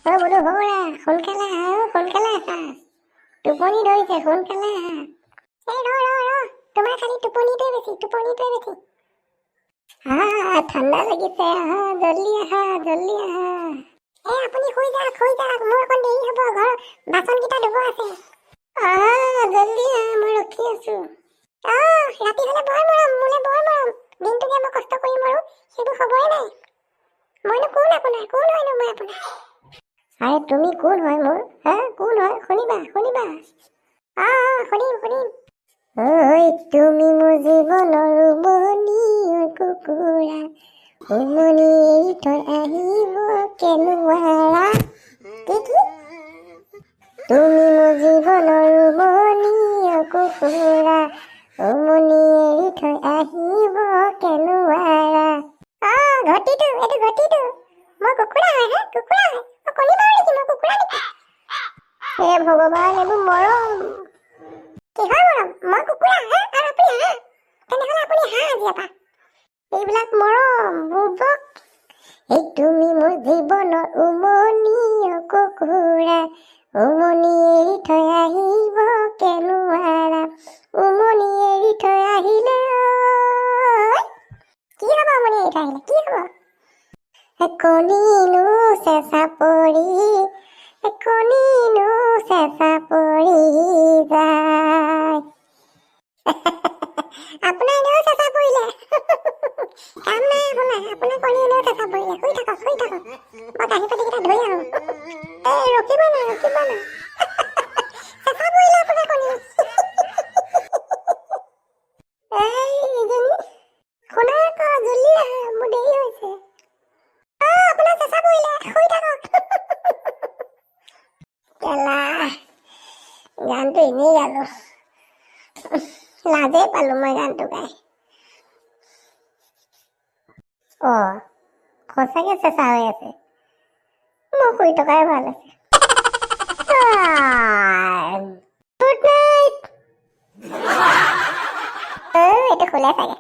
বোলো বৌৰা সোনকালে আহা সোনকালে আহা টোপনি ধৰিছে সোনকালে আহা তোমাৰ খালি টোপনিটোৱে বেছি ঠাণ্ডা লাগিছে আহা জল্দি আহা আপুনি শুই যাওক মোৰ অকণ দেৰি হ'ব ঘৰ বাচনকেইটা ধুব আছে আহা জল্দি আহা মই ৰখি আছো ৰাতি হলে বৰ মৰম মোলে বৰ মৰম দিনটোকে মই কষ্ট কৰিম আৰু সেইটো খবৰে নাই মইনো কোন হয়নো মই আপোনাৰ আৰে তুমি কোন হয় মোৰ কোন হয় শুনিবা শুনিম ঐ তুমি মোৰ জীৱনৰ উমনি ঐ কুকুৰা উমনি এৰি থৈ আহিব কেনুৱাৰা কি তুমি মোৰ জীৱনৰ উমনি ঐ কুকুৰা উমনি এৰি থৈ আহিব কেনুৱাৰা ঘটিটো মই কুকুৰা হয় মই কণী পাৰো নেকি মই কুকুৰা নেকি হে ভগৱান এইবোৰ মৰম কিহৰ মৰম মই কুকুৰা আৰু আপুনি তেনেহ'লে আপুনি আজিৰ পৰা এইবিলাক মৰম বুবক এই তুমি মোৰ জীৱনৰ উমনি কুকুৰা উমনি এৰি থৈ আহিব কেনুৱাৰা উমনি এৰি থৈ আহিলে কি হ'ব উমনি এৰি থৈ আহিলে কি হ'ব কণীনো চেঁচা পৰি যায় আপোনাৰ এনেও চেঁচা পৰিলে কাম নাই আপোনাৰ কণী এনেও চেঁচা পৰিলে শুই থাকক মই কাঁহী পাতিকেইটা ধুই আহোঁ ৰখিব না চেঁচা পৰিলে আপোনাৰ কণী শুনা আকৌ জল্দি আহা মোৰ দেৰি হৈছে আপোনাৰ চেঁচা পৰিলে শুই থাকক গানটো এনেই গালো লাজেই পালো মই গানটো গাই সঁচাকে চেঁচা হৈ আছে মই শুই থকাই ভাল আছে গুড নাইট এইটো শুলে চাগে